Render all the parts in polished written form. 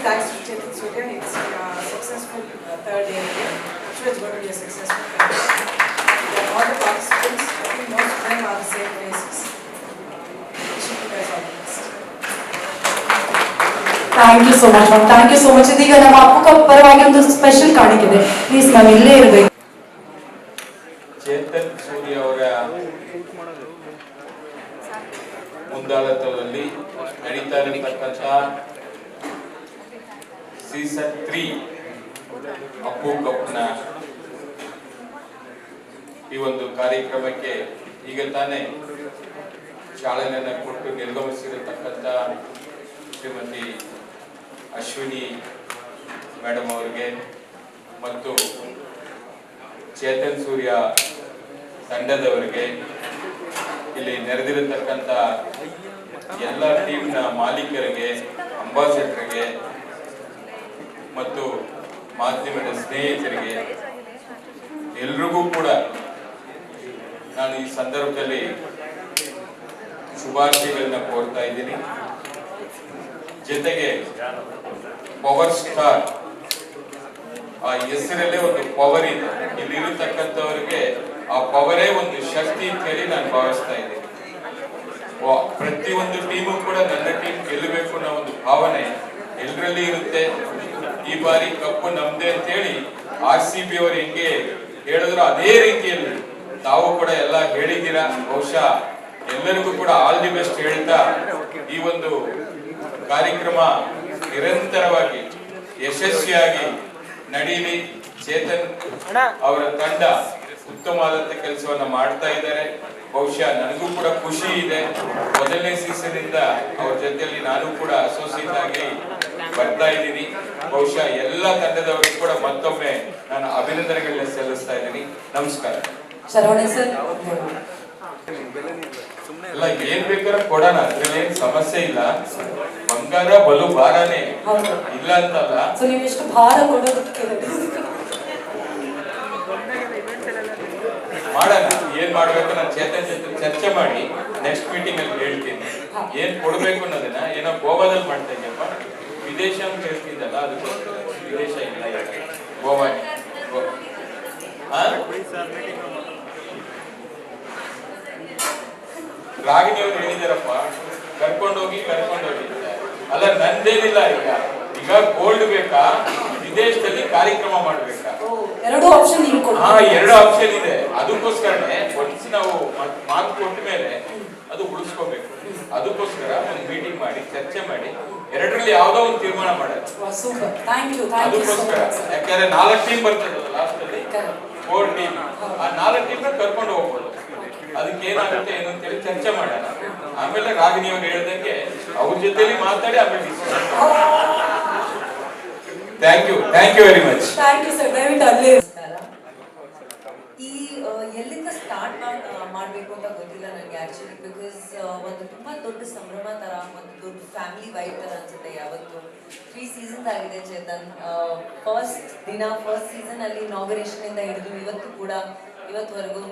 thanks to Chetan Surya. It's a successful third day again. I'm sure it's going to be a successful campaign. And all the participants, I think most of them are the same faces. Wishing you guys all the best. Thank you so much ma'am, thank you so much. ಇದೀಗ ನಮ್ಮ ಅಪ್ಪು ಪರವಾಗಿ ಒಂದು special ಕಾಣಿಕೆ please ma'am ಇಲ್ಲೇ ಇರಬೇಕು. ಚೇತನ್ ಸೂರ್ಯ ಅವರ ಮುಂದಾಳತ್ವದಲ್ಲಿ ನಡೀತಾ ಇರತಕ್ಕಂಥ ಸೀಸನ್ 3 ಅಪ್ಪು ಕಪ್ನ ಈ ಒಂದು ಕಾರ್ಯಕ್ರಮಕ್ಕೆ ಈಗ ತಾನೇ ಚಾಲನೆಯನ್ನು ಕೊಟ್ಟು ನಿರ್ಗಮಿಸಿರತಕ್ಕಂಥ ಶ್ರೀಮತಿ ಅಶ್ವಿನಿ ಮೇಡಮ್ ಅವರಿಗೆ ಮತ್ತು ಚೇತನ್ ಸೂರ್ಯ ತಂಡದವರಿಗೆ, ಇಲ್ಲಿ ನೆರೆದಿರತಕ್ಕಂಥ ಎಲ್ಲ ಟೀಮ್ನ ಮಾಲೀಕರಿಗೆ, ಅಂಬಾಸಿಡರ್ಗೆ ಮತ್ತು ಮಾಧ್ಯಮದ ಸ್ನೇಹಿತರಿಗೆ ಎಲ್ರಿಗೂ ಕೂಡ ನಾನು ಈ ಸಂದರ್ಭದಲ್ಲಿ ಶುಭಾಶಯಗಳನ್ನ ಕೋರ್ತಾ ಇದ್ದೀನಿ. ಜೊತೆಗೆ ಪವರ್ ಸ್ಟಾರ್ ಆ ಹೆಸರಲ್ಲೇ ಒಂದು ಪವರ್ ಇದೆ. ಇಲ್ಲಿರತಕ್ಕಂಥವ್ರಿಗೆ ಆ ಪವರೇ ಒಂದು ಶಕ್ತಿ ಅಂತ ಹೇಳಿ ನಾನು ಭಾವಿಸ್ತಾ ಇದ್ದೀನಿ. ಪ್ರತಿಯೊಂದು ಟೀಮು ಕೂಡ ನನ್ನ ಟೀಮ್ ಗೆಲ್ಲಬೇಕು ಅನ್ನೋ ಒಂದು ಭಾವನೆ ಎಲ್ಲರಲ್ಲಿ ಇರುತ್ತೆ. ಈ ಬಾರಿ ಕಪ್ಪು ನಮ್ದೇ ಅಂತ ಹೇಳಿ RCB ಅವರು ಹೆಂಗೆ ಹೇಳಿದ್ರು ಅದೇ ರೀತಿಯಲ್ಲಿ ತಾವು ಕೂಡ ಎಲ್ಲ ಹೇಳಿದ್ದೀರಾ. ಬಹುಶಃ ಎಲ್ಲರಿಗೂ ಕೂಡ ಆಲ್ ದಿ ಬೆಸ್ಟ್ ಹೇಳ್ತಾ ಈ ಒಂದು ಕಾರ್ಯಕ್ರಮ ನಿರಂತರವಾಗಿ ಯಶಸ್ವಿಯಾಗಿ ನಡೀಲಿ. ಚೇತನ್ ಅವರ ತಂಡ ಉತ್ತಮವಾದಂತ ಕೆಲಸವನ್ನ ಮಾಡ್ತಾ ಇದ್ದಾರೆ. ಬಹುಶಃ ನನಗೂ ಕೂಡ ಖುಷಿ ಇದೆ. ಮೊದಲನೇ ಸೀಸನ್ ಇಂದ ಅವ್ರ ಜೊತೆಯಲ್ಲಿ ನಾನು ಕೂಡ ಅಸೋಸಿಯೇಟ್ ಆಗಿ ಬರ್ತಾ ಇದ್ದೀನಿ. ಬಹುಶಃ ಎಲ್ಲ ತಂಡದವರಿಗೂ ಕೂಡ ಮತ್ತೊಮ್ಮೆ ನಾನು ಅಭಿನಂದನೆಗಳನ್ನ ಸಲ್ಲಿಸ್ತಾ ಇದ್ದೀನಿ. ನಮಸ್ಕಾರ. ಎಲ್ಲ ಏನ್ ಬೇಕಾದ್ರೆ ಕೊಡೋಣ, ಅದ್ರಲ್ಲಿ ಏನ್ ಸಮಸ್ಯೆ ಇಲ್ಲ. ಬಂಗಾರ ಬಲು ಭಾರನೇ ಇಲ್ಲ ಅಂತಲ್ಲ. ಮಾಡೋಣ, ಏನ್ ಮಾಡ್ಬೇಕು ನಾನು ಚೇತನ್ ಜೊತೆ ಚರ್ಚೆ ಮಾಡಿ ನೆಕ್ಸ್ಟ್ ಮೀಟಿಂಗ್ ಅಲ್ಲಿ ಹೇಳ್ತೀನಿ ಏನ್ ಕೊಡ್ಬೇಕು ಅನ್ನೋದನ್ನ. ಏನೋ ಗೋವಾದಲ್ಲಿ ಮಾಡ್ತಾ ಇದೆಯಪ್ಪ, ವಿದೇಶ ಅಂತ ಹೇಳ್ತಿದ್ದಲ್ಲ, ಅದಕ್ಕೋಸ್ಕರ ವಿದೇಶ ಇಲ್ಲ, ಗೋವಾ. ರಾಗಿಣಿ ಅವ್ರು ಹೇಳಿದಾರಪ್ಪ, ಕರ್ಕೊಂಡೋಗಿ ಅಲ್ಲ, ನಂದೇನಿಲ್ಲ. ಈಗ ಗೋಲ್ಡ್ ಬೇಕಾ, ವಿದೇಶದಲ್ಲಿ ಕಾರ್ಯಕ್ರಮ ಮಾಡ್ಬೇಕಾ? ಎರಡು ಆಪ್ಷನ್ ಇದೆ. ಅದಕ್ಕೋಸ್ಕರನೇ ಒನ್ಸ್ ನಾವು ಮಾತು ಕೊಟ್ಟ ಮೇಲೆ ಅದು ಉಳಿಸ್ಕೋಬೇಕು. ಅದಕ್ಕೋಸ್ಕರ ಒಂದು ಮೀಟಿಂಗ್ ಮಾಡಿ ಚರ್ಚೆ ಮಾಡಿ ಎರಡರಲ್ಲಿ ಯಾವ್ದೋ ಒಂದು ತೀರ್ಮಾನ ಮಾಡೋದು. ಅದಕ್ಕೋಸ್ಕರ ಯಾಕಂದ್ರೆ 4 ಟೀಮ್ ಬರ್ತದಲ್ಲ ಲಾಸ್ಟ್ ಅಲ್ಲಿ, 4 ಟೀಮ್. ಆ 4 ಟೀಮ್ ಕರ್ಕೊಂಡು ಹೋಗ್ಬೋದು. ಅದಕ್ಕೆ ಏನಾಗುತ್ತೆ ಏನು ಅಂತೇಳಿ ಚರ್ಚೆ ಮಾಡೋಣ. ಆಮೇಲೆ ರಾಗಿಣಿ ಅವ್ರು ಹೇಳ್ದಂಗೆ ಅವ್ರ ಜೊತೆಲಿ ಮಾತಾಡಿ ಆಮೇಲೆ thank you very much. Thank you sir. ದಯವಿಟ್ಟು ಅಲ್ಲೇ ಈ ಎಲ್ಲಿಂದ ಸ್ಟಾರ್ಟ್ ಮಾಡಬೇಕು ಅಂತ ಗೊತ್ತಿಲ್ಲ ನನಗೆ ಆಕ್ಚುಲಿ. ಬಿಕಾಸ್ ಒಂದು ತುಂಬಾ ದೊಡ್ಡ ಸಂಭ್ರಮ ತರ, ಒಂದು ದೊಡ್ಡ ಫ್ಯಾಮಿಲಿ ವೈಬ್ ತರ ಅನ್ಸುತ್ತೆ. ಯಾವತ್ತು 3 ಸೀಸನ್ಸ್ ಆಗಿದೆ ಚೇತನ್. ಫಸ್ಟ್ ಸೀಸನ್ ಅಲ್ಲಿ ಇನಾಗ್ರೇಷನ್ ಇಂದ ಹಿಡಿದು ಇವತ್ತುವರೆಗೂ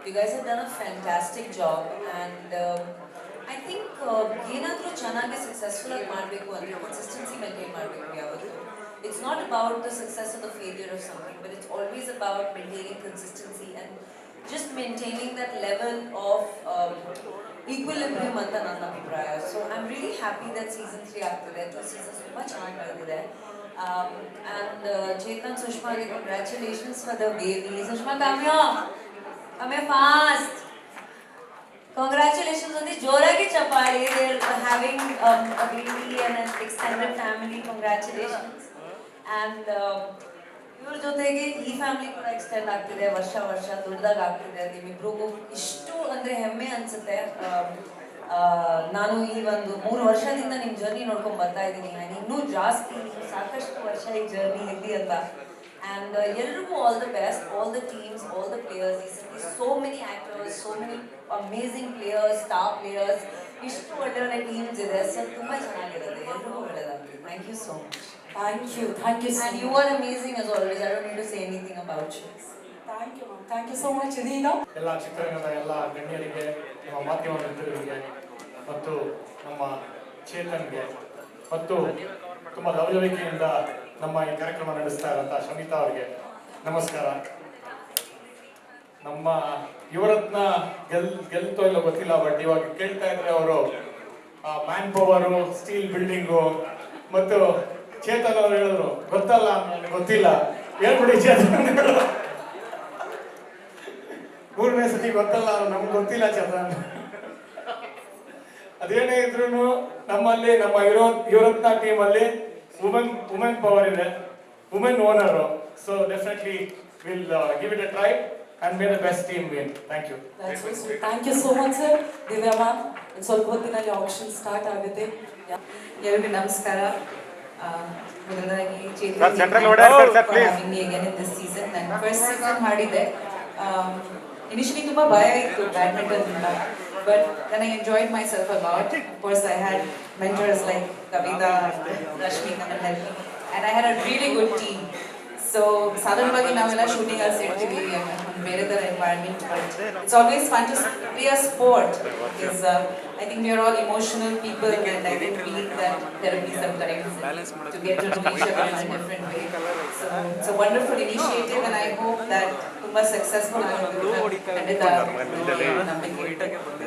you guys have done a fantastic job. And I think ಏನಾದರೂ ಚೆನ್ನಾಗಿ ಸಕ್ಸಸ್ಫುಲ್ ಆಗಿ ಮಾಡಬೇಕು ಅಂದರೆ ಕನ್ಸಿಸ್ಟೆನ್ಸಿ ಮೇಂಟೈನ್ ಮಾಡಬೇಕು ಯಾವತ್ತು. It's not about the success or the failure of something, but it's always about maintaining consistency and just maintaining that level of equilibrium ಅಂತ ನನ್ನ ಅಭಿಪ್ರಾಯ. So I'm really happy that season 3 ಆಗ್ತಿದೆ. 2 seasons ತುಂಬ ಚೆನ್ನಾಗಿ ನಡೆದಿದೆ. And Chetan, Sushmaಗೆ congratulations for the baby. Sushma, come here fast. Congratulations on the Joragi Chapali. They're having a baby and an extended family. Congratulations. And ಇವ್ರ ಜೊತೆಗೆ ಈ family ಕೂಡ extend ಆಗ್ತಿದೆ. ವರ್ಷ ದೊಡ್ಡದಾಗ ಆಗ್ತಿದೆ. ನಿಮ್ಮಿಬ್ರಿಗೂ ಇಷ್ಟು ಅಂದರೆ ಹೆಮ್ಮೆ ಅನ್ಸುತ್ತೆ. ನಾನು ಈ ಒಂದು 3 ವರ್ಷದಿಂದ ನಿಮ್ಮ ಜರ್ನಿ ನೋಡ್ಕೊಂಡು ಬರ್ತಾ ಇದ್ದೀನಿ. ನಾನು ಇನ್ನೂ ಜಾಸ್ತಿ ಸಾಕಷ್ಟು ವರ್ಷ ಈ ಜರ್ನಿ ಇರಲಿ ಅಂತ. And ಎಲ್ಲರಿಗೂ all the best, all the teams, all the players. So many actors, so many amazing players, star players. ಇಷ್ಟು ಒಳ್ಳೆ ಟೀಮ್ಸ್ ಇದೆ. ಸೊ ತುಂಬ ಚೆನ್ನಾಗಿರುತ್ತೆ. ಎಲ್ಲರಿಗೂ ಒಳ್ಳೆಯದಾಗಲಿ. Thank you so much. Thank you. And you are amazing as always. I don't need to say anything about you. Thank you, ma'am. Thank you so much. ಇದೀಗ ಎಲ್ಲ ಚಿತ್ರರಂಗದ ಎಲ್ಲ ಗಣ್ಯರಿಗೆ, ನಮ್ಮ ಮಾಧ್ಯಮ ಮಿತ್ರರಿಗೆ ಮತ್ತು ನಮ್ಮ ಚೇತನ್ಗೆ ಮತ್ತು ತುಂಬ ಲವಲವಿಕೆಯಿಂದ ನಮ್ಮ ಈ ಕಾರ್ಯಕ್ರಮ ನಡೆಸ್ತಾ ಇರೋಂಥ ಶಮಿತಾ ಅವರಿಗೆ ನಮಸ್ಕಾರ. ನಮ್ಮ ಯುವರತ್ನ ಗೆಲ್ತೋ ಇಲ್ಲ ಗೊತ್ತಿಲ್ಲ, ಬಟ್ ಇವಾಗ ಕೇಳ್ತಾ ಇದ್ರೆ ಅವರು ಮ್ಯಾನ್ ಪವರು, ಸ್ಟೀಲ್ ಬಿಲ್ಡಿಂಗು ಮತ್ತು ಚೇತನ್ ಅವರು ಹೇಳಿದ್ರು ಗೊತ್ತಲ್ಲ, ನನಗೆ ಗೊತ್ತಿಲ್ಲ, ಹೇಳ್ಬಿಡಿ ಚೇತನ್. ಮೂರನೇ ಸತಿ ಗೊತ್ತಲ್ಲ, ನಮ್ಗೆ ಗೊತ್ತಿಲ್ಲ ಚೇತನ್. ಅದೇನೇ ಇದ್ರು ನಮ್ಮಲ್ಲಿ ನಮ್ಮ ಯುವರತ್ನ ಟೀಮ್ ಅಲ್ಲಿ ವುಮೆನ್ ಪವರ್ ಇದೆ, women owner. So definitely will give it a try and may the best team win. Thank you. That's so sweet. Thank you so much, sir. Divya ma'am, ಸ್ವಲ್ಪ ಹೊತ್ತಿನಲ್ಲಿ ಆಕ್ಷನ್ ಸ್ಟಾರ್ಟ್ ಆಗುತ್ತೆ. ಎಲ್ಲರಿಗೂ ನಮಸ್ಕಾರ. ಮೊದಲನೇದಾಗಿ this season ನಾನು first season ಮಾಡಿದ್ದೆ. Initially ತುಂಬ ಭಯ ಇತ್ತು ಬ್ಯಾಡ್ಮಿಂಟನ್ ಇಂದ, but then I enjoyed myself a lot. Of course I had mentors like Kavita, Rashmi come and help me, and I had a really good team. So ಸಾಧಾರಣವಾಗಿ ನಾವೆಲ್ಲ shooting ಅಲ್ಲಿ ಸೇರ್ತೀವಿ ಬೇರೆ ಥರ environment, but it's always fun to play a sport because I think we are all emotional people, and I think we need that therapy sometimes to get to know each other in a different way. So it's a wonderful initiative, and I hope that ತುಂಬಾ successful ಆಗುತ್ತೆ.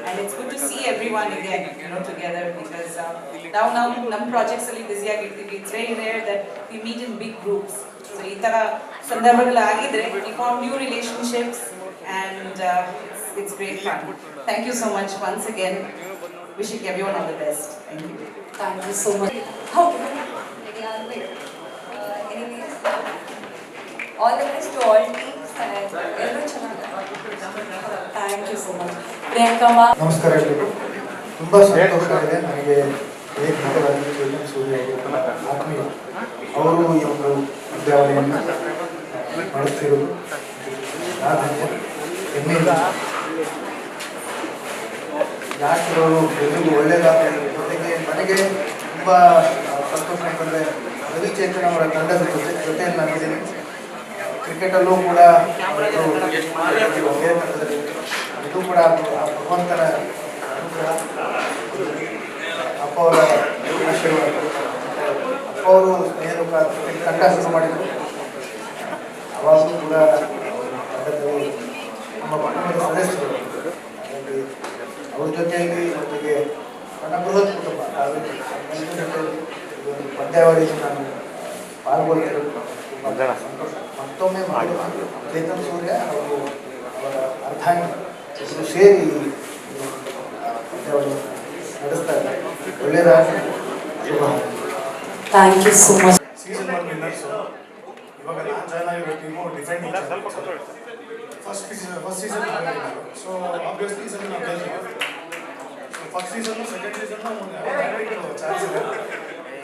And it's good to see everyone again, together, because now ನಮ್ಮ projects ಅಲ್ಲಿ busy ಆಗಿರ್ತೀವಿ. It's very rare that we meet in big groups. So ಈ ತರ ಸಂದರ್ಭಗಳು ಆಗಿದ್ರೆ we form new relationships, and it's great fun. Thank you so much once again. Wishing everyone all the best. Thank you. Thank you so much. Okay. Anyways, all the best to all teams, and ಎಲ್ಲರೂ ಚೆನ್ನಾಗಿ. Thank you so much. Priyanka ma'am. ನಮಸ್ಕಾರ ಎಲ್ಲರಿಗೂ. ತುಂಬ ಸಂತೋಷ ಇದೆ ನನಗೆ ನಟರಾಗಿ ಚೇತನ್ ಸೂರ್ಯ ಆತ್ಮೀಯ ಅವರು ಈ ಒಂದು ವಿದ್ಯಾವಳಿಯನ್ನು ಮಾಡುತ್ತಿರುವುದು ಹೆಮ್ಮೆ. ಯಾಕೆ ಅವರು ಎಲ್ರಿಗೂ ಒಳ್ಳೆಯದಾಗಲಿ, ಜೊತೆಗೆ ನನಗೆ ತುಂಬ ಸಂತೋಷ ಅಂತಂದರೆ ರವಿ ಚೇತನ್ ಅವರ ತಂಡದ ಜೊತೆಯಲ್ಲಿ ನಾನಿದ್ದೀನಿ. ಕ್ರಿಕೆಟಲ್ಲೂ ಕೂಡ ಒಂದೇ ತಂಡದಲ್ಲಿ ಇದು ಕೂಡ ಭಗವಂತನ ಅನುಗ್ರಹ, ಅಪ್ಪ ಅವರ ಆಶೀರ್ವಾದ. ಅಪ್ಪ ಅವರು ಏನು ತಂಡ ಶುರು ಮಾಡಿದರು, ಅವಾಗಲೂ ಕೂಡ ತಂಡದಲ್ಲಿ ನಮ್ಮ ಕುಟುಂಬದ ಸದಸ್ಯರು, ಹಾಗಾಗಿ ಅವ್ರ ಜೊತೆಯಲ್ಲಿ ಜೊತೆಗೆ ನನ್ನ ಬೃಹತ್ ಕುಟುಂಬ ಜೊತೆಯಲ್ಲಿ ಒಂದು ಪಂದ್ಯಾವಳಿಗೆ ನಾನು ಪಾಲ್ಗೊಳ್ತಿರೋದು ತುಂಬ ಸಂತೋಷ. ಮತ್ತೊಮ್ಮೆ ಚೇತನ್ ಸೂರ್ಯ ಅವರು ಅವರ ಅರ್ಧಾಂಗಿ ಇಬ್ಬರು ಸೇರಿ ಪಂದ್ಯಾವಳಿ ನಡೆಸ್ತಾ ಇದ್ದಾರೆ. ಒಳ್ಳೆಯದಾಗಿ ಶುಭ. Thank you so much. Season 1 winners. ಇವಾಗ ನಾನು ಜಾಯ್ನ್ ಆಗಿರೋ ಟೀಮು ಡಿಫೆಂಡಿಂಗ್ ಫಸ್ಟ್ ಸೀಸನ್ ಆಗಿರೋದು. ಸೊ ಆಬ್ವಿಯಸ್ಲಿ ಈ ಸಲ ನಾವು ಗೆಲ್ತೀವಿ. ಫಸ್ಟ್ ಸೀಸನ್ನು ಸೆಕೆಂಡ್ ಸೀಸನ್ನು ಚಾನ್ಸ್ ಇದೆ.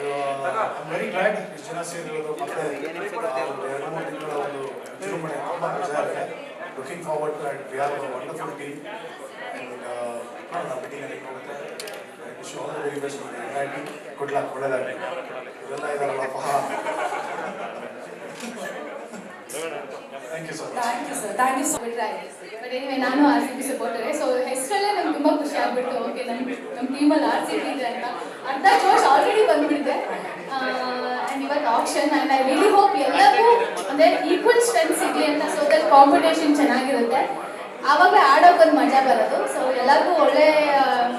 ಐ ವೆರಿ ಗ್ಲಾಡ್ ಇಷ್ಟು ಜನ ಸೇರಿರೋದು. ಮತ್ತೆ 2-3 ತಿಂಗಳ ಒಂದು ವಿಜೃಂಭಣೆ ತುಂಬ ಮಜಾ ಇದೆ. Looking forward to we are wonderful team. ನಾವು ಬಿಟ್ಟಿಂಗಲ್ಲಿ ಹೋಗುತ್ತೆ. Wish all the very best team. Good luck, ಒಳ್ಳೆಯದಾಗಲಿ. ಇದೆಲ್ಲ ಇದಾರಲ್ಲ thank you so much. Thank you sir. Thank you so much. But anyway ನಾನು RCB ಸಪೋರ್ಟರೇ. ಸೊ ಹೆಸರಲ್ಲೇ ನಂಗೆ ತುಂಬ ಖುಷಿ ಆಗ್ಬಿಟ್ಟು, ಓಕೆ ನಮ್ಮ ಟೀಮಲ್ಲಿ RCB ಇದೆ ಅಂತ ಅರ್ಧ ಜೋಶ್ ಆಲ್ರೆಡಿ ಬಂದ್ಬಿಟ್ಟಿದೆ. ಆ್ಯಂಡ್ ಇವತ್ತು action, and I really hope ಎಲ್ಲರಿಗೂ ಅಂದರೆ ಈಕ್ವಲ್ ಸ್ಟ್ರೆಂತ್ ಸಿಗಲಿ ಅಂತ. ಸೊ ಅದ್ರಲ್ಲಿ ಕಾಂಪಿಟೇಷನ್ ಚೆನ್ನಾಗಿರುತ್ತೆ, ಆವಾಗಲೇ ಆಡೋಕ್ಕೊಂದು ಮಜಾ ಬರೋದು. ಸೊ ಎಲ್ಲರಿಗೂ ಒಳ್ಳೆ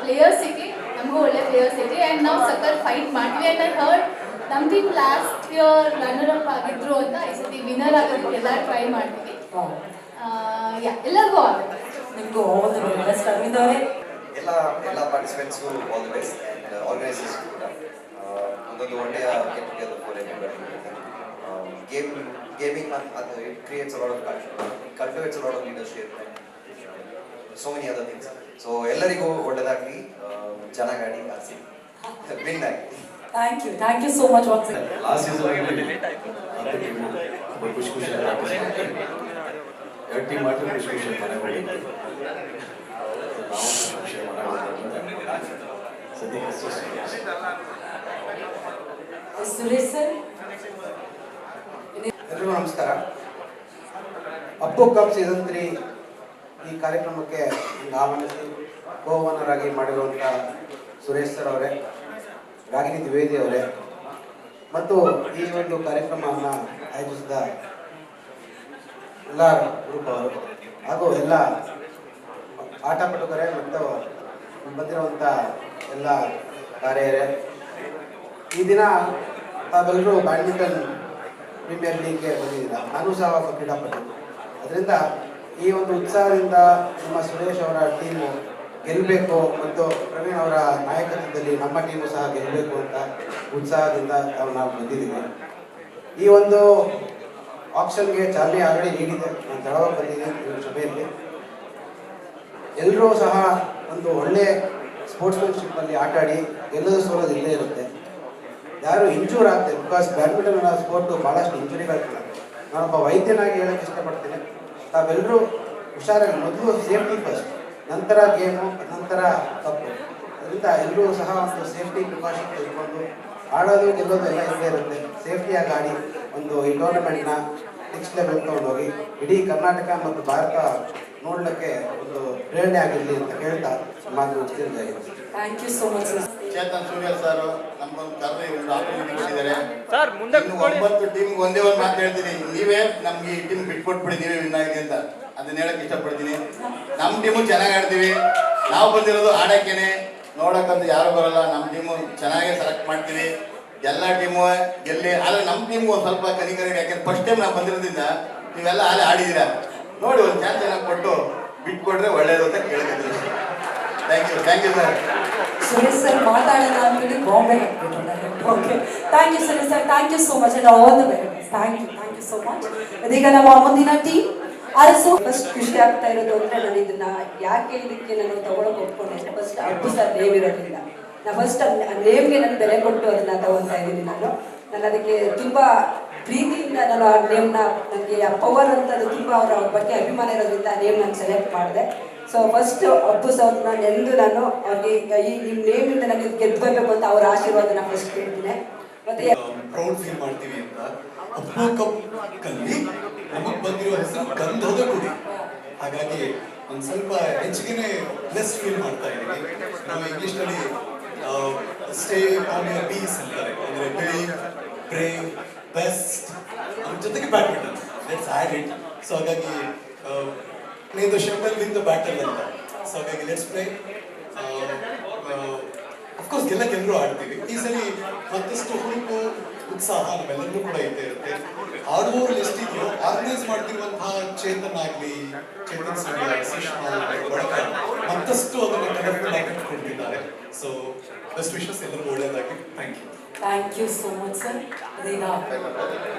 ಪ್ಲೇಯರ್ಸ್ ಸಿಗಲಿ, ನಮಗೂ ಒಳ್ಳೆ ಪ್ಲೇಯರ್ಸ್ ಸಿಗಲಿ, ಆ್ಯಂಡ್ ನಾವು ಸಖತ್ ಫೈಟ್ ಮಾಡ್ತೀವಿ. ಆ್ಯಂಡ್ ಐ ಹರ್ಡ್ ನಮ್ಮ team last year runner up ಆಗಿದ್ರು ಅಂತ, ಈ ಸತಿ ವಿನ್ನರ್ ಆಗೋದಕ್ಕೆ ಎಲ್ಲರೂ ಟ್ರೈ ಮಾಡ್ತೀವಿ. ಎಲ್ಲರಿಗೂ ಆಗುತ್ತೆ. ನಿಮಗೂ ಆಲ್ ದಿ ಬೆಸ್ಟ್. ಅರವಿಂದ್ ಅವರೇ. ಎಲ್ಲ ಪಾರ್ಟಿಸಿಪೆಂಟ್ಸ್ಗೂ all the best, and organisers ಕೂಡ ಒಂದೊಂದು ಒಳ್ಳೆಯ get together for everybody. Gaming ಅದು it creates a lot of culture, cultivates a lot of leadership, so many other things. So ಎಲ್ಲರಿಗೂ ಒಳ್ಳೆಯದಾಗಲಿ, ಚೆನ್ನಾಗಿ ಆಡಿ, ವಿನ್ ಆಗಿ. Thank you so much once again. Last season ತುಂಬ ಖುಷಿ ಎರಡು ಟೀಮ್ ಮಾತ್ರ ಖುಷಿ ಮನೆಗೆ ಹೋಗಿದ್ವಿ. ನಾವು ಖುಷಿ ಮನೆಗೆ ಹೋಗ್ಬೇಕು ಸದ್ಯಕ್ಕೆ ಸುರೇಶ್ ಸರ್. ಎಲ್ರಿಗೂ ನಮಸ್ಕಾರ. ಅಪ್ಪು ಕಪ್ ಸೀಸನ್ 3 ಈ ಕಾರ್ಯಕ್ರಮಕ್ಕೆ ಆಹ್ವಾನಿಸಿ ಬಹುಮಾನರಾಗಿ ಮಾಡಿರುವಂಥ ಸುರೇಶ್ ಸರ್ ಅವರೇ, ರಾಗಿಣಿ ದ್ವಿವೇದಿ ಅವರೇ, ಮತ್ತು ಈ ಒಂದು ಕಾರ್ಯಕ್ರಮವನ್ನು ಆಯೋಜಿಸಿದ ಎಲ್ಲ ಗ್ರೂಪ್ ಅವರು ಹಾಗೂ ಎಲ್ಲ ಆಟಪಟುಕರೇ ಮತ್ತು ಬಂದಿರುವಂಥ ಎಲ್ಲ ಕಾರ್ಯರೇ, ಈ ದಿನ ತಾವೆಲ್ಲರೂ ಬ್ಯಾಡ್ಮಿಂಟನ್ ಪ್ರೀಮಿಯರ್ ಲೀಗ್ಗೆ ಬಂದಿದ್ದೀರಾ. ನಾನು ಸಹ ಒಬ್ಬ ಕ್ರೀಡಾಪಟು. ಅದರಿಂದ ಈ ಒಂದು ಉತ್ಸಾಹದಿಂದ ನಮ್ಮ ಸುರೇಶ್ ಅವರ ಟೀಮು ಗೆಲ್ಲಬೇಕು ಮತ್ತು ಪ್ರವೀಣ್ ಅವರ ನಾಯಕತ್ವದಲ್ಲಿ ನಮ್ಮ ಟೀಮು ಸಹ ಗೆಲ್ಲಬೇಕು ಅಂತ ಉತ್ಸಾಹದಿಂದ ನಾವು ಬಂದಿದ್ದೀವಿ. ಈ ಒಂದು ಆಕ್ಷನ್ಗೆ ಚಾಲನೆ ಆಲ್ರೆಡಿ ನೀಡಿದೆ, ನಾನು ತಡವಾಗಿ ಬಂದಿದ್ದೀನಿ ಈ ಸಭೆಯಲ್ಲಿ. ಎಲ್ಲರೂ ಸಹ ಒಂದು ಒಳ್ಳೆಯ ಸ್ಪೋರ್ಟ್ಸ್ಮನ್ಶಿಪ್ಪಲ್ಲಿ ಆಟ ಆಡಿ ಗೆಲ್ಲೋದು ಸೋಲೋದು ಇಲ್ಲೇ ಇರುತ್ತೆ. ಯಾರು ಇಂಜೂರ್ ಆಗ್ತದೆ, ಬಿಕಾಸ್ ಬ್ಯಾಡ್ಮಿಂಟನ್ ಅನ್ನೋ ಸ್ಪೋರ್ಟು ಭಾಳಷ್ಟು ಇಂಜುರಿಗಳಾಗ್ತದೆ. ನಾನೊಬ್ಬ ವೈದ್ಯನಾಗಿ ಹೇಳೋಕ್ಕೆ ಇಷ್ಟಪಡ್ತೀನಿ, ತಾವೆಲ್ಲರೂ ಹುಷಾರಾಗಿ, ಮೊದಲು ಸೇಫ್ಟಿ ಫಸ್ಟ್, ನಂತರ ಗೇಮು, ನಂತರ ಕಪ್ಪು. ಅದರಿಂದ ಎಲ್ಲರೂ ಸಹ ಒಂದು ಸೇಫ್ಟಿ ಪ್ರಿಕಾಷನ್ ತೆಗೆದುಕೊಂಡು ಆಡೋದು ಗೆಲ್ಲೋದು ಎಲ್ಲ ಇಲ್ಲೇ ಇರುತ್ತೆ. ಸೇಫ್ಟಿಯಾಗಿ ಆಡಿ ಒಂದು ಈ ಟೂರ್ನಮೆಂಟ್ನ ನೆಕ್ಸ್ಟ್ ಲೆವೆಲ್ ತೊಗೊಂಡೋಗಿ ಇಡೀ ಕರ್ನಾಟಕ ಮತ್ತು ಭಾರತ ನೋಡಲಿಕ್ಕೆ ಒಂದು ಪ್ರೇರಣೆ ಆಗಿರಲಿ ಅಂತ ಹೇಳ್ತಾ ಮಾತು ಮುಗಿಸ್ತಿದ್ದೆ. Thank you so much sir. Chetan Surya sir ನಮ್ಗೊಂದು ಕರೆದು ಒಂದು ಆಪರ್ಚುನಿಟಿ ಕೊಟ್ಟಿದ್ದಾರೆ. ಇನ್ನು 9 ಟೀಮ್ಗೆ ಒಂದೇ ಒಂದು ಮಾತು ಹೇಳ್ತೀನಿ, ನೀವೇ ನಮ್ಗೆ ಈ ಟೀಮ್ ಬಿಟ್ಕೊಟ್ಬಿಡಿ, ನೀವೇ ವಿನ್ ಆಗಿದೆ ಅಂತ. ಅದನ್ನ ಹೇಳಕ್ ಇಷ್ಟಪಡ್ತೀನಿ. ನಮ್ಮ ಟೀಮು ಚೆನ್ನಾಗಿ ಆಡ್ತೀವಿ. ನಾವು ಬಂದಿರೋದು ಆಡಕ್ಕೇನೆ, ನೋಡಕ್ಕಂತ ಯಾರು ಬರಲ್ಲ. ನಮ್ಮ ಟೀಮು ಚೆನ್ನಾಗೇ ಸೆಲೆಕ್ಟ್ ಮಾಡ್ತೀವಿ. ಎಲ್ಲ ಟೀಮು ಗೆಲ್ಲಿ. ಆದರೆ ನಮ್ಮ ಟೀಮು ಒಂದು ಸ್ವಲ್ಪ ಕನಿಕರಿ, ಯಾಕೆಂದ್ರೆ ಫಸ್ಟ್ ಟೈಮ್ ನಾವು ಬಂದಿರೋದ್ರಿಂದ ನೀವೆಲ್ಲ ಅಲ್ಲೇ ಆಡಿದ್ದೀರಾ. ನೋಡಿ ಒಂದು ಚಾನ್ಸ್ ಚೆನ್ನಾಗಿ ಕೊಟ್ಟು ಬಿಟ್ಕೊಟ್ರೆ ಒಳ್ಳೇದು ಅಂತ ಕೇಳ್ತಿದ್ವಿ. Thank you sir. Suresh sir ಮಾತಾಡೋಣ ಅಂತೇಳಿ ಬಾಂಬೆ ಹಾಕ್ಬಿಟ್ಟಿದ್ದಾರೆ. Okay, thank you Suresh sir, thank you so much and all the very best. Thank you so much. ಇದೀಗ ನಮ್ಮ ಮುಂದಿನ ಟೀಮ್ ಅರಸು. ಫಸ್ಟ್ ಖುಷಿ ಆಗ್ತಾ ಇರೋದು ಅಂದರೆ ನಾನು ಇದನ್ನ ಯಾಕೆ ಇದಕ್ಕೆ ನಾನು ತಗೊಳಕ್ಕೆ ಒಪ್ಕೊಂಡೆ, ಫಸ್ಟ್ ಅಪ್ಪು ಸರ್ ನೇಮ್ ಇರೋದ್ರಿಂದ ನಾನು ಫಸ್ಟ್ ನೇಮ್ಗೆ ನಾನು ಬೆಲೆ ಕೊಟ್ಟು ಅದನ್ನ ತಗೊಳ್ತಾ ಇದ್ದೀನಿ. ನಾನು ಅದಕ್ಕೆ ತುಂಬ ಪ್ರೀತಿಯಿಂದ ನಾನು ಆ ನೇಮ್ನ, ನನಗೆ ಆ ಪವರ್ ಅಂತ ಅದು ತುಂಬ ಅವ್ರ ಬಗ್ಗೆ ಅಭಿಮಾನ ಇರೋದ್ರಿಂದ ಆ ನೇಮ್ ನಾನು ಸೆಲೆಕ್ಟ್ ಮಾಡಿದೆ. ಸೊ ಫಸ್ಟ್ ಅಪ್ಪು ಸರ್ನ ನೆಂದು ನಾನು ಅವ್ರಿಗೆ ಈ ನಿಮ್ಮ ನೇಮಿಂದ ನನಗೆ ಗೆದ್ದು ಬರಬೇಕು ಅಂತ ಅವ್ರ ಆಶೀರ್ವಾದನ ಫಸ್ಟ್ ಕೇಳ್ತೀನಿ. ಮತ್ತೆ ಪ್ರೌಡ್ ಫೀಲ್ ಮಾಡ್ತೀವಿ ಅಂತ ಅಪ್ಪು ಕಪ್ಪಲ್ಲಿ ನಮಗೆ ಬಂದಿರೋ ಹೆಸರು ಗಂಧದ ಗುಡಿ. ಹಾಗಾಗಿ ಒಂದು ಸ್ವಲ್ಪ ಹೆಚ್ಚಿಗೆ ಲೆಸ್ ಫೀಲ್ ಮಾಡ್ತಾ ಇದ್ದೀವಿ. ನಾವು ಇಂಗ್ಲೀಷ್ನಲ್ಲಿ ಸ್ಟೇ ಆನ್ ಯುವರ್ ಪೀಸ್ ಅಂತಾರೆ, ಅಂದರೆ ಬಿಲೀವ್, ಬ್ರೇವ್, ಬೆಸ್ಟ್, ಅದ್ರ ಜೊತೆಗೆ ಬ್ಯಾಡ್ಮಿಂಟನ್, ಲೆಟ್ಸ್ ಆಡ್ ಇಟ್. ಸೊ ಹಾಗಾಗಿ play the shuttle win the battle ಅಂತ. ಸೊ ಹಾಗಾಗಿ ಲೆಟ್ಸ್ ಪ್ಲೇ. ಅಫ್ಕೋರ್ಸ್ ಗೆಲ್ಲರೂ ಆಡ್ತೀವಿ. ಈ ಸರಿ ಮತ್ತಷ್ಟು ಹುರುಪು, ಉತ್ಸಾಹ ನಮ್ಮೆಲ್ಲರೂ ಕೂಡ ಇದ್ದೇ ಇರುತ್ತೆ. ಆಡುವವರು ಎಷ್ಟಿದೆಯೋ ಆರ್ಗನೈಸ್ ಮಾಡ್ತಿರುವಂತಹ ಚೇತನ್ ಆಗಲಿ, ಚೇತನ್ ಸೂರ್ಯ, ಸುಷ್ಮಾ, ಬಡಕ ಮತ್ತಷ್ಟು ಅದನ್ನು ಕಲರ್ಫುಲ್ ಆಗಿ ಕೊಡ್ತಿದ್ದಾರೆ. ಸೊ ಬೆಸ್ಟ್ ವಿಶಸ್, ಎಲ್ಲರಿಗೂ ಒಳ್ಳೆಯದಾಗಿ. Thank you so much sir.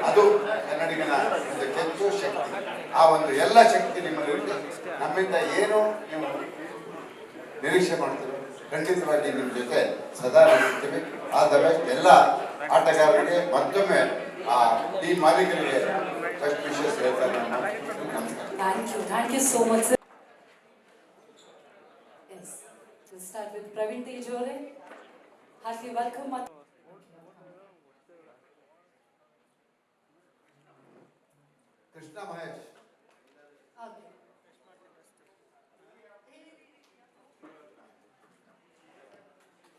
ಅದು ಕನ್ನಡಿಗನ ಒಂದು ಕೆಚ್ಚು ಶಕ್ತಿ. ಆ ಒಂದು ಎಲ್ಲ ಶಕ್ತಿ ನಿಮ್ಮಲ್ಲಿ ನಮ್ಮಿಂದ ಏನು ನೀವು ನಿರೀಕ್ಷೆ ಮಾಡ್ತೀವಿ, ಖಂಡಿತವಾಗಿ ನಿಮ್ಮ ಜೊತೆ ಸದಾ ಇರ್ತೀವಿ. ಆದ ಬೆಸ್ಟ್ ಎಲ್ಲ ಆಟಗಾರರಿಗೆ ಮತ್ತೊಮ್ಮೆ ಆ ಟೀಮ್ ಮಾಲೀಕರಿಗೆ ಬೆಸ್ಟ್ ವಿಶಸ್ ಹೇಳ್ತಾರೆ. ನಮಸ್ಕಾರ. Thank you so much sir. Yes, will start with Praveen Tej ಅವರೇ. Heartily welcome. Krishna Mahesh.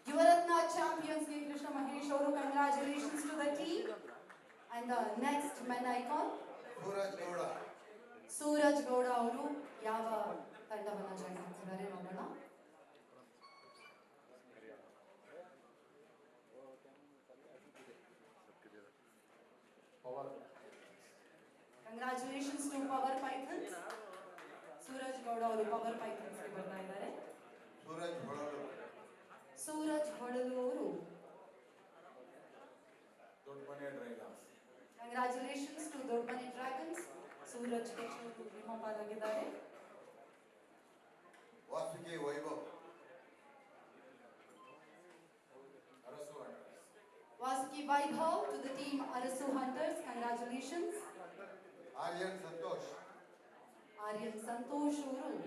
Yuvaratna champions Krishna Mahesh ಅವರು, congratulations to the team. And the next men icon Suraj Gowda ಅವರು ಯಾವ ತಂಡವನ್ನು ಜಾಯಿನ್ ಆಗ್ತಿದ್ದಾರೆ ನೋಡೋಣ. Congratulations to Power Pythons. Suraj Gowda ಅವರು ಪವರ್ ಪೈಥನ್ಸ್ ಗೆ ಬರ್ತಾ ಇದ್ದಾರೆ. ಸೂರಜ್ ಹೊಳಲು ಅವರು Doddamane dragons. Congratulations to Doddamane dragons. Suraj Kechuru ನಿಮ್ಮ ಪಾಲಾಗಿದ್ದಾರೆ. Vasuki Vaibhav Arasu hunters. Vasuki Vaibhav to the team Arasu Hunters. Congratulations. Aryan Santosh. Aryan Santosh ಅವರು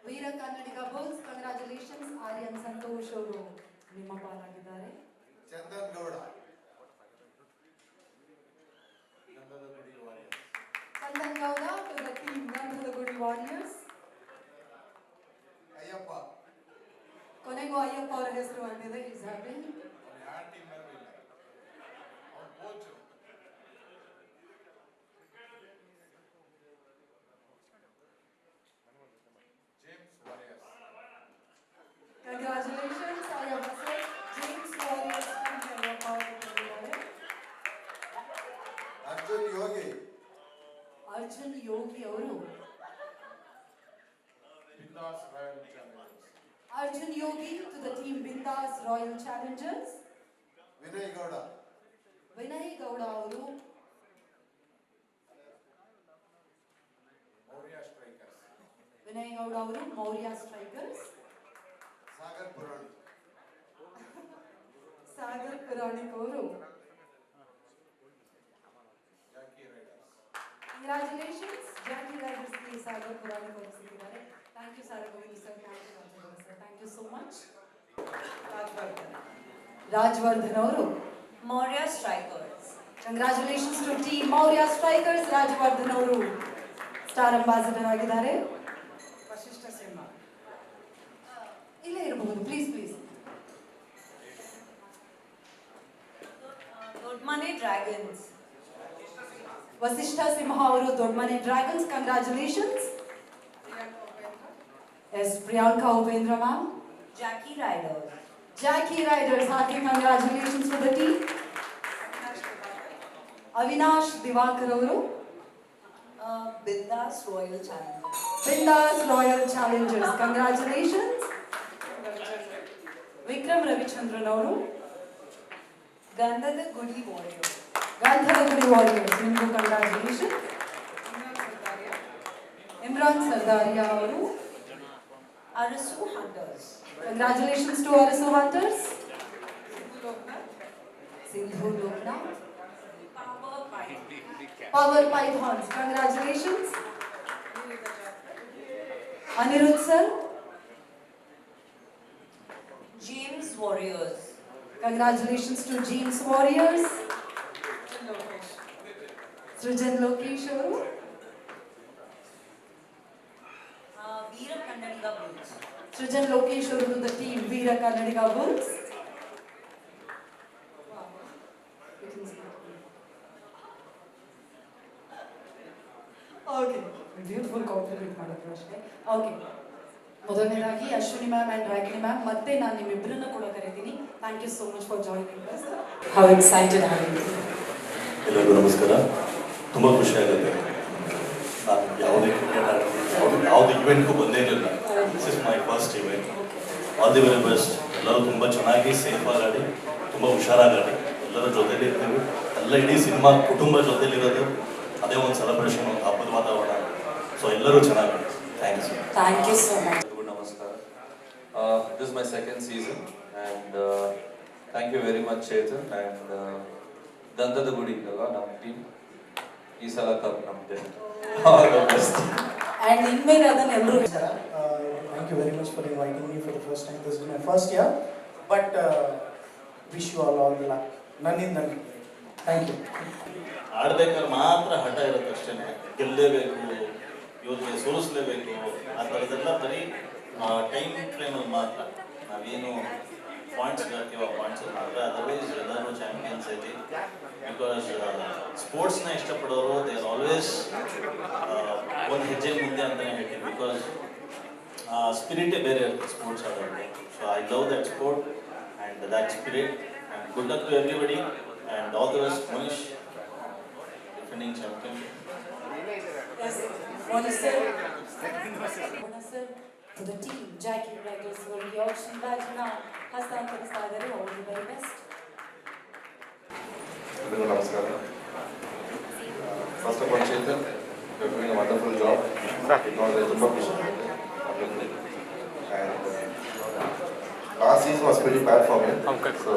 ವೀರ ಕನ್ನಡಿಗ ಬುಲ್ಸ್. ಕಂಗ್ರಾಚುಲೇಷನ್ಸ್ ಆರ್ಯನ್ ಸಂತೋಷ್ ಅವರು ನಿಮ್ಮ ಪಾಲಾಗಿದ್ದಾರೆ. Chandan Gowda. Chandan Gowda to the team Gandhadagudi Warriors. ಅಯ್ಯಮ್ಮ Ayyappa ಅವರ ಹೆಸರು ಬಂದಿದೆ. Is happy. Congratulations, Ayappa sir. James Warriors team Ayappa ಅವರು ಬಂದಿದ್ದಾರೆ. ಅರ್ಜುನ್ ಯೋಗಿ ಅರ್ಜುನ್ ಯೋಗಿ ಅವರು. Bindas royal challengers. Arjun Yogi to the team Bindas Royal Challengers. Vinay Gowda Vinay Gowda ಅವರು. ಮೌರ್ಯ ಸ್ಟ್ರೈಕರ್ಸ್. ವಿನಯ್ ಗೌಡ ಅವರು ಮೌರ್ಯ ಸ್ಟ್ರೈಕರ್ಸ್. ಸಾಗರ್ ಪುರಾಣಿಕ್ ಸಾಗರ್ ಪುರಾಣಿಕ್ ಅವರು. Jackie riders. Congratulations, Jackie Riders ಗೆ ಸಾಗರ್ ಪುರಾಣಿಕ್ ಅವರು ಸಿಕ್ಕಿದ್ದಾರೆ. Thank you, Sir Govind sir. Thank you so much. Rajavardhan ಅವರು. Maurya strikers. Congratulations to team Maurya Strikers. Rajavardhan ಅವರು star ambassador ಆಗಿದ್ದಾರೆ. ವಶಿಷ್ಠ ಸಿಂಹ. ಇಲ್ಲೇ ಇರಬಹುದು, please please. Doddamane dragons. Vasishta Simha ಅವರು Doddamane dragons. Congratulations. Yes Priyanka Upendra ma'am. Jackie riders. Jackie Riders, hearty congratulations to the team. Avinash Diwakar ಅವರು. Bindas royal challengers. Bindas Royal Challengers. Congratulations. Vikram Ravichandran ಅವರು. ಗಂಧದ ಗುಡಿ warriors. ಗಂಧದ ಗುಡಿ ವಾರಿಯರ್ಸ್. ನಿಮಗೂ ಕಂಗ್ರಾಚುಲೇಷನ್. ಇಮ್ರಾನ್ ಸರ್ದಾರಿಯಾ ಅವರು. Arasu hunters. Congratulations to Arasu Hunters. Sindhu Loknath. Power Pythons. Congratulations. Anirudh sir. James Warriors. Congratulations to James Warriors. Srijan Lokesh ಅವರು. Veera Kannadiga Bulls. Srijan Lokesh ಅವರು to the team Veera Kannadiga Bulls. Okay, beautiful compliment ಮಾಡಿದ್ರು ಅಷ್ಟೇ. Okay. ಮೊದಲನೇದಾಗಿ Ashwini ma'am and Ragini ma'am, ಮತ್ತೆ ನಾನು ನಿಮ್ಮಿಬ್ಬರನ್ನ ಕೂಡ ಕರೀತೀನಿ. Thank you so much for joining us. How excited are you? ಎಲ್ಲರಿಗೂ ನಮಸ್ಕಾರ. ತುಂಬ ಖುಷಿ ಆಗುತ್ತೆ. ನಾನು ಯಾವುದೇ ಕ್ರಿಕೆಟ್ ಯಾವುದೇ ಇವೆಂಟ್ಗೂ ಬಂದೇ ಇರಲಿಲ್ಲ. This is my first event. All the very best. ಎಲ್ಲರೂ ತುಂಬ ಚೆನ್ನಾಗಿ ಸೇಫಾಗಿ ಆಡಿ, ತುಂಬ ಹುಷಾರಾಗಿ ಆಡಿ, ಎಲ್ಲರ ಜೊತೆಲಿ ಇರ್ತೀವಿ. ಎಲ್ಲ ಇಡೀ ಸಿನಿಮಾ ಕುಟುಂಬ ಜೊತೆಲಿರೋದು ಅದೇ ಒಂದು ಸೆಲೆಬ್ರೇಷನ್, ಒಂದು ಹಬ್ಬದ ವಾತಾವರಣ. ಸೊ ಎಲ್ಲರೂ ಚೆನ್ನಾಗಿ ಆಡಿ. Thank you so much. Namaskar. This is my second season and thank you very much Chetan and Gandhada Gudi alla nam team ee sala cup namde. All the best. And ಇನ್ಮೇಲೆ ಅದನ್ನ ಎಲ್ಲರೂ. Thank you very much for inviting me for the first time. This is my first year, but wish you all the luck. ನನ್ನಿಂದ thank you. ಆಡ್ಬೇಕಾದ್ರೆ ಮಾತ್ರ ಹಠ ಇರುತ್ತೆ ಅಷ್ಟೇ. ಗೆಲ್ಲಲೇಬೇಕು, ಇವ್ರಿಗೆ ಸೋಲಿಸಲೇಬೇಕು, ಆ ಥರದ್ದೆಲ್ಲ ಬರೀ ಟೈಮ್ ಫ್ರೇಮಲ್ಲಿ ಮಾತ್ರ. ನಾವೇನು ಪಾಯಿಂಟ್ಸ್ ಹಾಕ್ತೀವಿ ಆ ಪಾಯಿಂಟ್ಸ್ ಮಾಡಿದ್ರೆ ಅದರ್ವೈಸ್ ಎಲ್ಲರೂ ಚಾಂಪಿಯನ್ಸ್ ಐತಿ. ಬಿಕಾಸ್ ಸ್ಪೋರ್ಟ್ಸ್ನ ಇಷ್ಟಪಡೋರು ದೇ ಆರ್ ಆಲ್ವೇಸ್ ಒಂದು ಹೆಜ್ಜೆ ಮುಂದೆ ಅಂತಲೇ ಹೇಳ್ತೀನಿ. ಬಿಕಾಸ್ ಸ್ಪಿರಿಟೇ ಬೇರೆ ಇರುತ್ತೆ ಸ್ಪೋರ್ಟ್ಸ್ ಆಡೋರಿಗೆ. So I love that sport and that spirit and good luck to everybody and all the best Manish, defending champion. To the team, Jackie Riders ಅವರು ಈ ಆಕ್ಷನ್ ಬ್ಯಾಡ್ಜ್ನ ಹಸ್ತಾಂತರಿಸ್ತಾ ಇದ್ದಾರೆ. All the very best. ಎಲ್ಲರಿಗೂ ನಮಸ್ಕಾರ. First of all Chetan, you are doing a wonderful job. ನೋಡಿದ್ರೆ ತುಂಬ ಖುಷಿ ಆಗುತ್ತೆ. Last season was pretty bad for me. So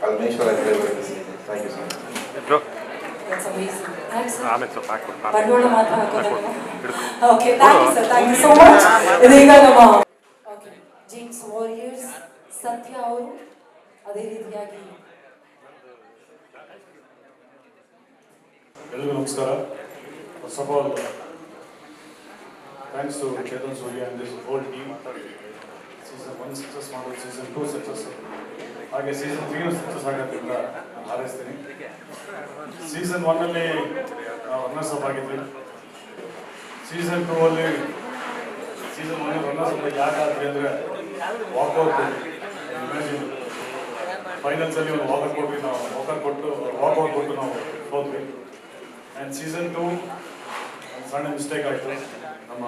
I'll make sure I play well this season. Thank you so much. That's amazing. Thanks sir. ಬಂಡವಾಳ ಮಾತ್ರ ಹಾಕೋದಲ್ಲ. Okay, thank you sir. Thank you so much. ಇದೀಗ ನಮ್ಮ okay James warriors ಸತ್ಯ ಅವರು ಅದೇ ರೀತಿಯಾಗಿ. ಎಲ್ಲರಿಗೂ ನಮಸ್ಕಾರ. First of all thanks to Chetan Surya and this whole team. This is 1 success ಮಾಡೋದು, ಸೀಸನ್ 2 ಸಕ್ಸಸ್, ಹಾಗೆ ಸೀಸನ್ 3 ಸಕ್ಸಸ್ ಆಗೋದ್ರಿಂದ ನಾನು ಹಾರೈಸ್ತೀನಿ. ಸೀಸನ್ 1 ನಾವು ರನ್ನರ್ಸ್ ಅಪ್ ಆಗಿದ್ವಿ. ಸೀಸನ್ 2 ಸೀಸನ್ 1 ರನ್ನರ್ಸ್ ಅಪ್ ಯಾಕಾದ್ವಿ ಅಂದರೆ ವಾಕೌಟ್, ಇಮ್ಯಾಜಿನ್ ಫೈನಲ್ಸಲ್ಲಿ ಒಂದು ವಾಕೌಟ್ ಕೊಟ್ಟು ನಾವು ಹೋದ್ವಿ. ಆ್ಯಂಡ್ ಸೀಸನ್ 2 ಸಣ್ಣ ಮಿಸ್ಟೇಕ್ ಆಯಿತು, ನಮ್ಮ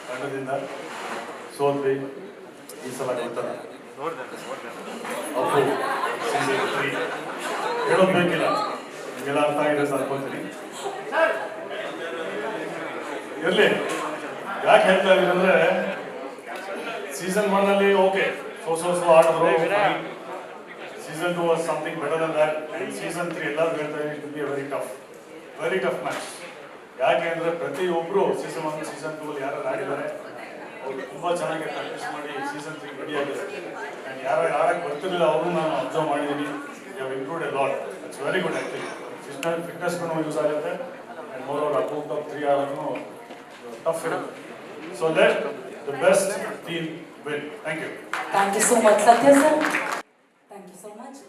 ತಂಡದಿಂದ ಸೋತ್ವಿ. ಈ ಸಲ ಗೊತ್ತಲ್ಲ ಅಪ್ಪು ಸೀಸನ್ 3 ಹೇಳೋದು ಬೇಕಿಲ್ಲ, ನಿಮಗೆಲ್ಲ ಅರ್ಥ ಆಗಿದೆ ಅಂತ ಅನ್ಕೊತೀನಿ. ಇರಲಿ, ಯಾಕೆ ಹೇಳ್ತಾ ಇದ್ದೀನಿ ಅಂದರೆ ಸೀಸನ್ 1 ಓಕೆ ಸೊ ಆಡಿದ್ರು. Season 2 was something better than that. Season 3 ಎಲ್ಲರೂ ಹೇಳ್ತಾ ಇದ್ದೀನಿ it will be very tough match. ಯಾಕೆ ಅಂದರೆ ಪ್ರತಿಯೊಬ್ಬರು ಸೀಸನ್ 1 ಸೀಸನ್ 2 ಯಾರು ಆಡಿದ್ದಾರೆ ಅವ್ರು ತುಂಬ ಚೆನ್ನಾಗಿ ಪ್ರಾಕ್ಟೀಸ್ ಮಾಡಿ ಸೀಸನ್ 3 ರೆಡಿ ಆಗಿದೆ. ಆ್ಯಂಡ್ ಯಾರು ಆಡಕ್ಕೆ ಬರ್ತಿರಲಿಲ್ಲ ಅವ್ರನ್ನೂ ನಾನು ಅಬ್ಸರ್ವ್ ಮಾಡಿದ್ದೀನಿ. You have improved a lot. It's very good actually. ಫಿಟ್ನೆಸ್ಗೂ ಯೂಸ್ ಆಗುತ್ತೆ. And moreover up top 3 ಆಡೋಕ್ಕೂ ಟಫ್ ಇರುತ್ತೆ. So let the best team win. Thank you. Thank you so much Satya sir. Thank you so much.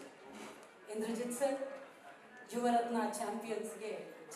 Indrajit sir, Yuvaratna ಚಾಂಪಿಯನ್ಸ್ಗೆ